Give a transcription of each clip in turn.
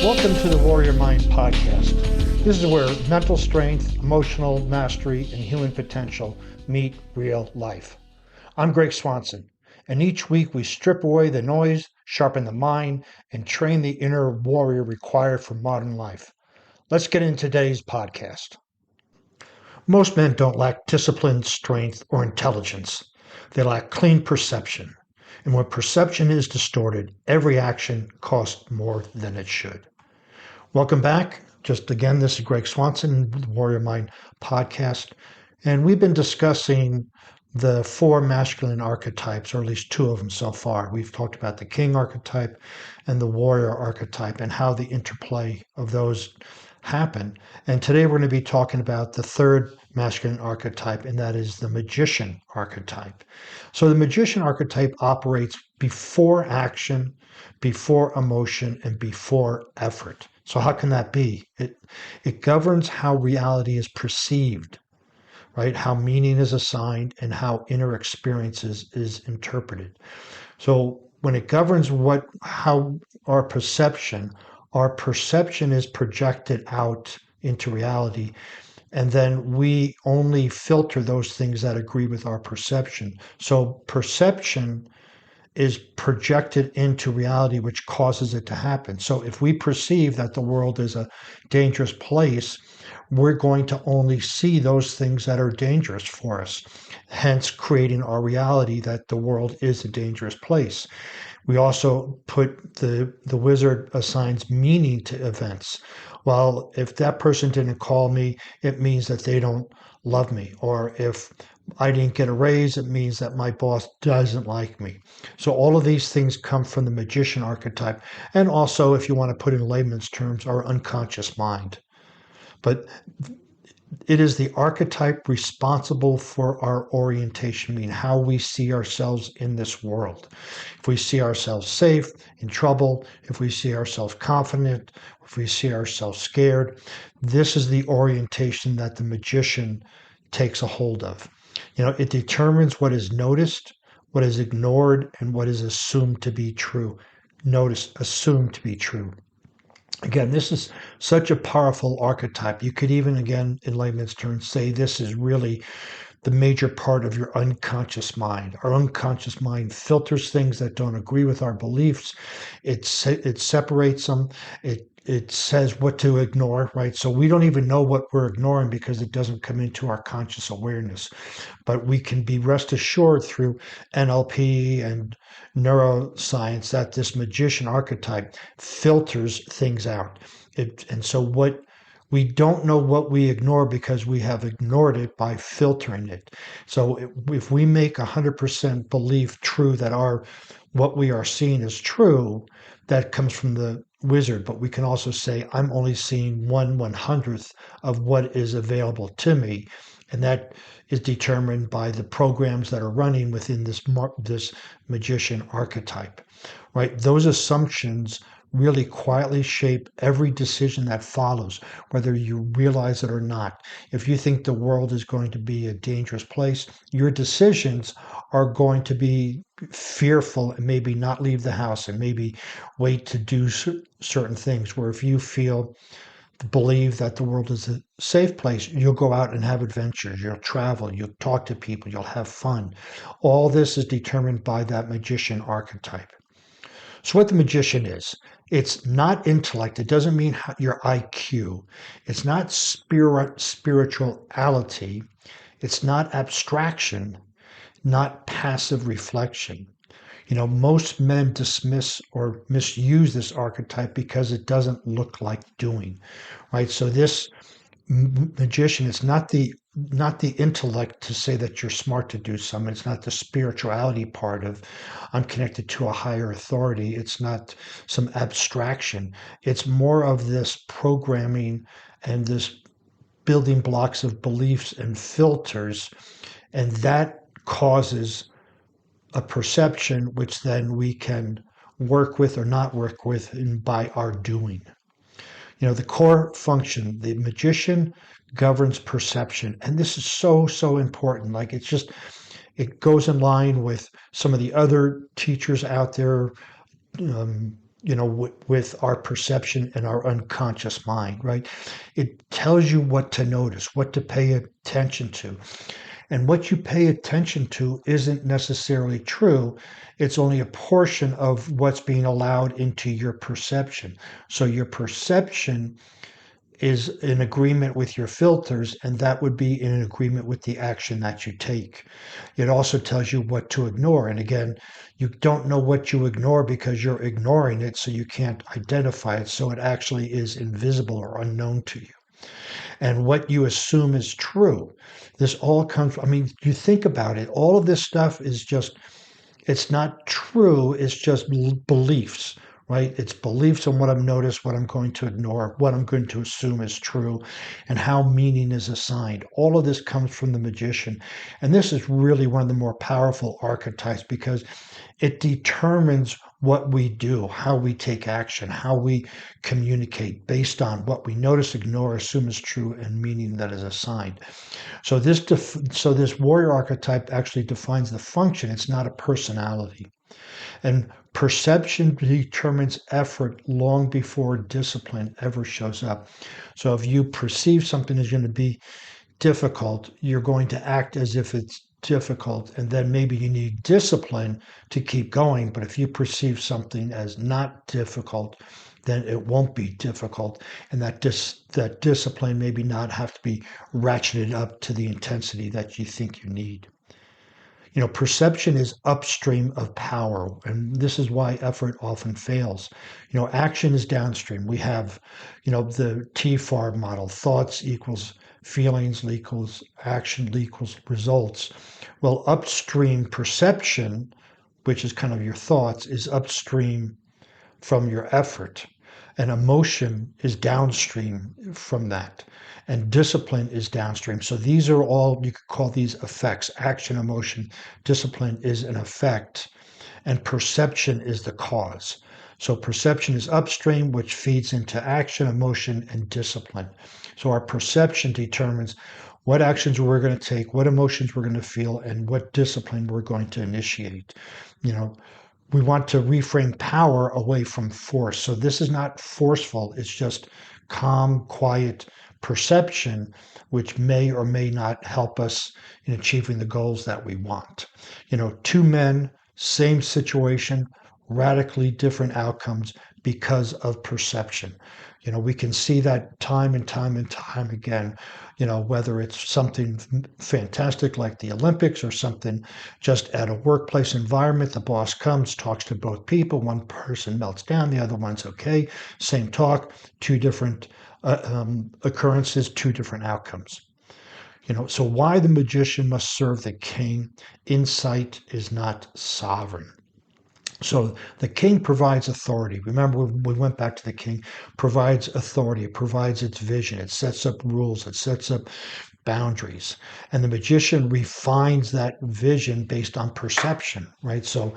Welcome to the Warrior Mind podcast. This is where mental strength, emotional mastery, and human potential meet real life. I'm Greg Swanson, and each week we strip away the noise, sharpen the mind, and train the inner warrior required for modern life. Let's get into today's podcast. Most men don't lack discipline, strength, or intelligence. They lack clean perception. And when perception is distorted, every action costs more than it should. Welcome back. Just again, this is Greg Swanson, the Warrior Mind podcast. And we've been discussing the four masculine archetypes, or at least two of them so far. We've talked about the king archetype and the warrior archetype and how the interplay of those happen. And today we're going to be talking about the third masculine archetype, and that is the magician archetype. So the magician archetype operates before action, before emotion, and before effort. So how can that be? It governs how reality is perceived, right? How meaning is assigned and how inner experiences is interpreted. So when it governs how our perception is projected out into reality, and then we only filter those things that agree with our perception. So perception is projected into reality, which causes it to happen. So if we perceive that the world is a dangerous place, we're going to only see those things that are dangerous for us, hence creating our reality that the world is a dangerous place. We also put the wizard assigns meaning to events. Well, if that person didn't call me, it means that they don't love me. Or if I didn't get a raise, it means that my boss doesn't like me. So all of these things come from the magician archetype. And also, if you want to put in layman's terms, our unconscious mind. But it is the archetype responsible for our orientation, meaning how we see ourselves in this world. If we see ourselves safe, in trouble, if we see ourselves confident, if we see ourselves scared, this is the orientation that the magician takes a hold of. It determines what is noticed, what is ignored, and what is assumed to be true. Notice, assumed to be true. Again, this is such a powerful archetype. You could even, again, in layman's terms, say this is really the major part of your unconscious mind. Our unconscious mind filters things that don't agree with our beliefs. It separates them. It says what to ignore, right? So we don't even know what we're ignoring because it doesn't come into our conscious awareness. But we can be rest assured through NLP and neuroscience that this magician archetype filters things out. And so we don't know what we ignore because we have ignored it by filtering it. So if we make 100% belief true that what we are seeing is true, that comes from the wizard. But we can also say, I'm only seeing 1/100th of what is available to me. And that is determined by the programs that are running within this magician archetype, right? Those assumptions really quietly shape every decision that follows, whether you realize it or not. If you think the world is going to be a dangerous place, your decisions are going to be fearful and maybe not leave the house and maybe wait to do certain things. Where if you believe that the world is a safe place, you'll go out and have adventures, you'll travel, you'll talk to people, you'll have fun. All this is determined by that magician archetype. So what the magician is, it's not intellect. It doesn't mean your IQ. It's not spirituality. It's not abstraction, not passive reflection. Most men dismiss or misuse this archetype because it doesn't look like doing, right? So this magician is not the intellect to say that you're smart to do something. It's not the spirituality part of I'm connected to a higher authority. It's not some abstraction. It's more of this programming and this building blocks of beliefs and filters, and that causes a perception which then we can work with or not work with by our doing. The core function, the magician governs perception. And this is so, so important. Like it goes in line with some of the other teachers out there, with our perception and our unconscious mind, right? It tells you what to notice, what to pay attention to. And what you pay attention to isn't necessarily true. It's only a portion of what's being allowed into your perception. So your perception is in agreement with your filters, and that would be in agreement with the action that you take. It also tells you what to ignore. And again, you don't know what you ignore because you're ignoring it, so you can't identify it. So it actually is invisible or unknown to you. And what you assume is true. This all comes, I mean, you think about it, all of this stuff is just, it's not true, it's just beliefs, right? It's beliefs on what I've noticed, what I'm going to ignore, what I'm going to assume is true, and how meaning is assigned. All of this comes from the magician. And this is really one of the more powerful archetypes because it determines what we do, how we take action, how we communicate based on what we notice, ignore, assume is true, and meaning that is assigned. So this warrior archetype actually defines the function. It's not a personality. And perception determines effort long before discipline ever shows up. So if you perceive something is going to be difficult, you're going to act as if it's difficult, and then maybe you need discipline to keep going. But if you perceive something as not difficult, then it won't be difficult, and that discipline maybe not have to be ratcheted up to the intensity that you think you need. Perception is upstream of power, and this is why effort often fails. Action is downstream. We have, the TFAR model: thoughts equals feelings equals action equals results. Well, upstream perception, which is kind of your thoughts, is upstream from your effort. And emotion is downstream from that. And discipline is downstream. So these are all, you could call these effects: action, emotion, discipline is an effect, and perception is the cause. So perception is upstream, which feeds into action, emotion, and discipline. So our perception determines what actions we're going to take, what emotions we're going to feel, and what discipline we're going to initiate. We want to reframe power away from force. So this is not forceful, it's just calm, quiet perception, which may or may not help us in achieving the goals that we want. Two men, same situation, radically different outcomes because of perception. We can see that time and time and time again, whether it's something fantastic like the Olympics or something just at a workplace environment. The boss comes, talks to both people. One person melts down, the other one's okay. Same talk, two different occurrences, two different outcomes. So why the magician must serve the king? Insight is not sovereign. So the king provides authority. Remember, we went back to the king, provides authority, it provides its vision, it sets up rules, it sets up boundaries. And the magician refines that vision based on perception, right? So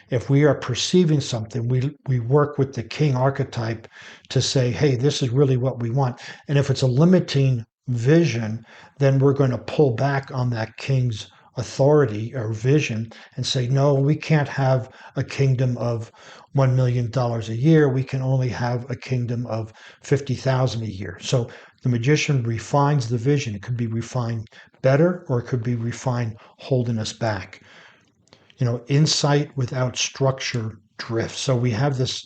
if we are perceiving something, we work with the king archetype to say, hey, this is really what we want. And if it's a limiting vision, then we're going to pull back on that king's authority or vision and say, no, we can't have a kingdom of $1 million a year. We can only have a kingdom of 50,000 a year. So the magician refines the vision. It could be refined better, or it could be refined holding us back. Insight without structure drifts. So we have this,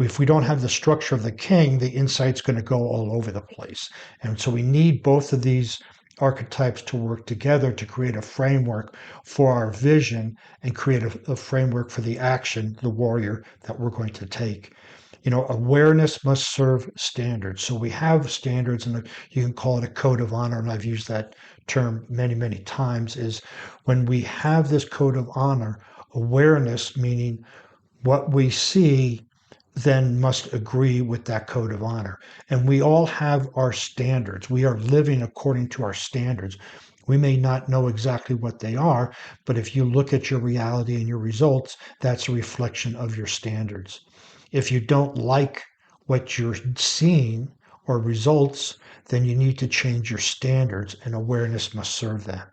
if we don't have the structure of the king, the insight's going to go all over the place. And so we need both of these archetypes to work together to create a framework for our vision and create a framework for the action, the warrior, that we're going to take. Awareness must serve standards. So we have standards, and you can call it a code of honor, and I've used that term many, many times, is when we have this code of honor, awareness, meaning what we see then must agree with that code of honor. And we all have our standards. We are living according to our standards. We may not know exactly what they are, but if you look at your reality and your results, that's a reflection of your standards. If you don't like what you're seeing or results, then you need to change your standards, and awareness must serve that.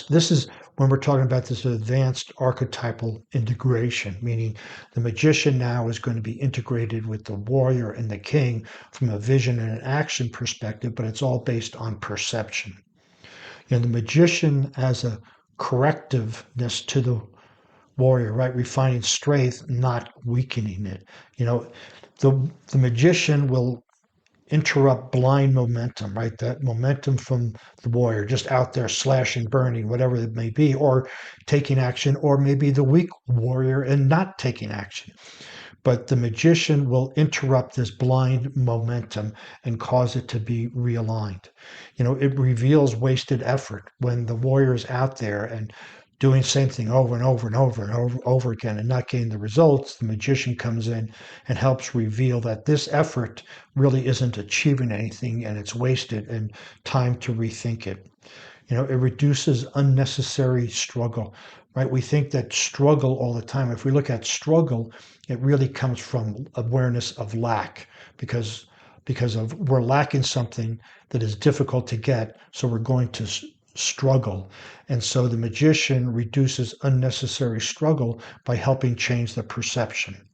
This is when we're talking about this advanced archetypal integration, meaning the magician now is going to be integrated with the warrior and the king from a vision and an action perspective, but it's all based on perception. The magician as a correctiveness to the warrior, right? Refining strength, not weakening it. You know, the magician will interrupt blind momentum, right? That momentum from the warrior just out there slashing, burning, whatever it may be, or taking action, or maybe the weak warrior and not taking action. But the magician will interrupt this blind momentum and cause it to be realigned. It reveals wasted effort when the warrior is out there and doing the same thing over and over and over and over again and not getting the results. The magician comes in and helps reveal that this effort really isn't achieving anything and it's wasted and time to rethink it. It reduces unnecessary struggle, right? We think that struggle all the time. If we look at struggle, it really comes from awareness of lack because of we're lacking something that is difficult to get, so we're going to struggle. And so the magician reduces unnecessary struggle by helping change the perception.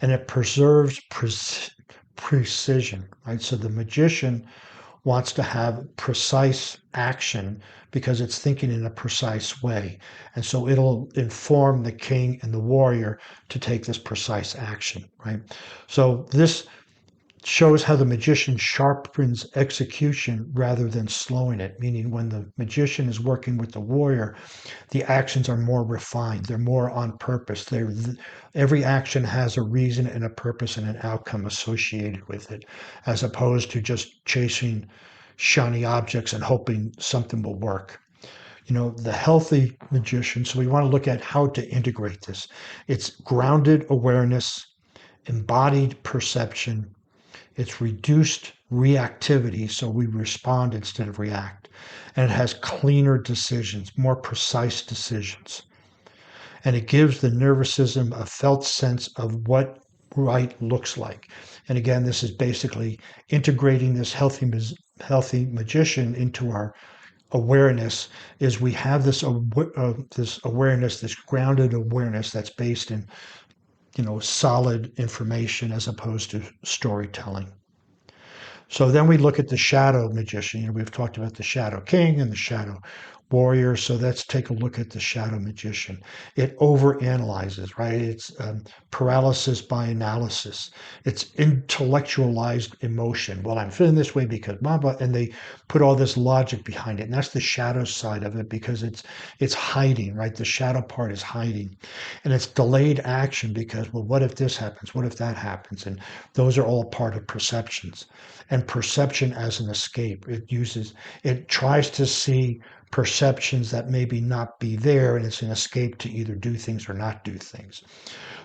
And it preserves precision, right? So the magician wants to have precise action because it's thinking in a precise way. And so it'll inform the king and the warrior to take this precise action, right? So this shows how the magician sharpens execution rather than slowing it, meaning when the magician is working with the warrior, the actions are more refined. They're more on purpose. Every action has a reason and a purpose and an outcome associated with it, as opposed to just chasing shiny objects and hoping something will work. The healthy magician, so we want to look at how to integrate this. It's grounded awareness, embodied perception, it's reduced reactivity, so we respond instead of react. And it has cleaner decisions, more precise decisions. And it gives the nervous system a felt sense of what right looks like. And again, this is basically integrating this healthy magician into our awareness. Is we have this awareness, this grounded awareness that's based in solid information as opposed to storytelling. So then we look at the shadow magician. We've talked about the shadow king and the shadow warrior. So let's take a look at the shadow magician. It overanalyzes, right? It's paralysis by analysis. It's intellectualized emotion. Well, I'm feeling this way because blah, blah, and they put all this logic behind it. And that's the shadow side of it because it's hiding, right? The shadow part is hiding. And it's delayed action because, well, what if this happens? What if that happens? And those are all part of perceptions. And perception as an escape. It tries to see perceptions that maybe not be there, and it's an escape to either do things or not do things.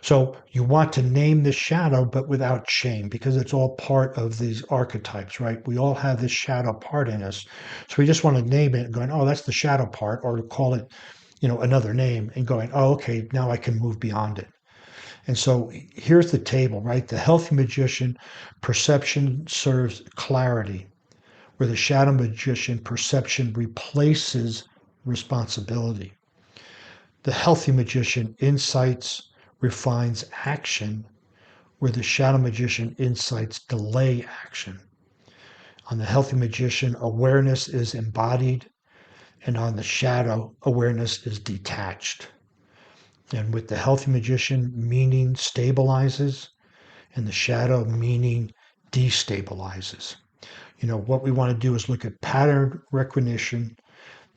So you want to name the shadow, but without shame, because it's all part of these archetypes, right? We all have this shadow part in us. So we just want to name it and going, oh, that's the shadow part, or to call it, another name and going, oh, okay, now I can move beyond it. And so here's the table, right? The healthy magician, perception serves clarity, where the shadow magician, perception replaces responsibility. The healthy magician, insights refines action, where the shadow magician, insights delay action. On the healthy magician, awareness is embodied, and on the shadow, awareness is detached. And with the healthy magician, meaning stabilizes, and the shadow, meaning destabilizes. What we want to do is look at pattern recognition,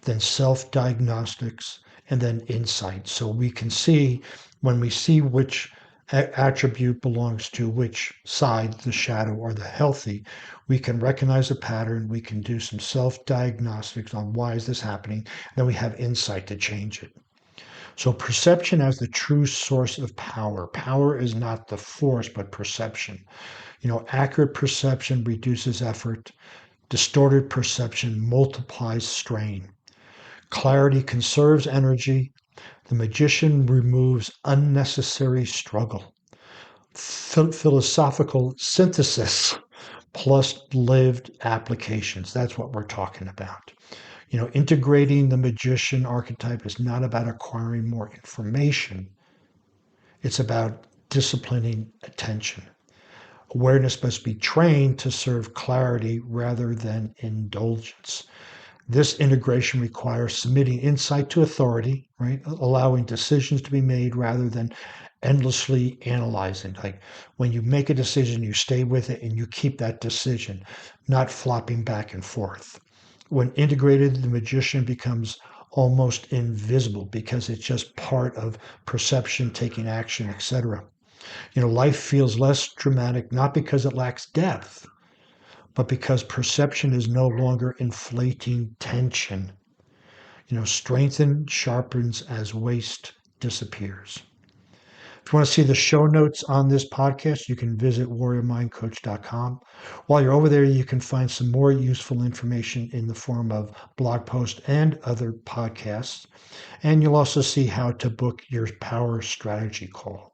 then self-diagnostics, and then insight. So we can see, when we see which attribute belongs to which side, the shadow or the healthy, we can recognize a pattern, we can do some self-diagnostics on why is this happening, and then we have insight to change it. So perception as the true source of power. Power is not the force, but perception. Accurate perception reduces effort. Distorted perception multiplies strain. Clarity conserves energy. The magician removes unnecessary struggle. Philosophical synthesis plus lived applications. That's what we're talking about. Integrating the magician archetype is not about acquiring more information. It's about disciplining attention. Awareness must be trained to serve clarity rather than indulgence. This integration requires submitting insight to authority, right? Allowing decisions to be made rather than endlessly analyzing. Like when you make a decision, you stay with it and you keep that decision, not flopping back and forth. When integrated, the magician becomes almost invisible because it's just part of perception, taking action, etc. Life feels less dramatic, not because it lacks depth, but because perception is no longer inflating tension. Strengthen sharpens as waste disappears. If you want to see the show notes on this podcast, you can visit warriormindcoach.com. While you're over there, you can find some more useful information in the form of blog posts and other podcasts. And you'll also see how to book your power strategy call.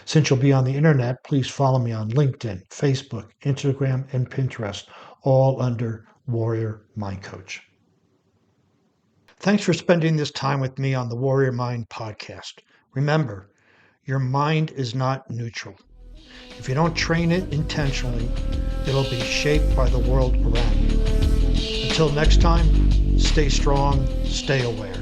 Since you'll be on the internet, please follow me on LinkedIn, Facebook, Instagram, and Pinterest, all under Warrior Mind Coach. Thanks for spending this time with me on the Warrior Mind podcast. Remember, your mind is not neutral. If you don't train it intentionally, it'll be shaped by the world around you. Until next time, stay strong, stay aware.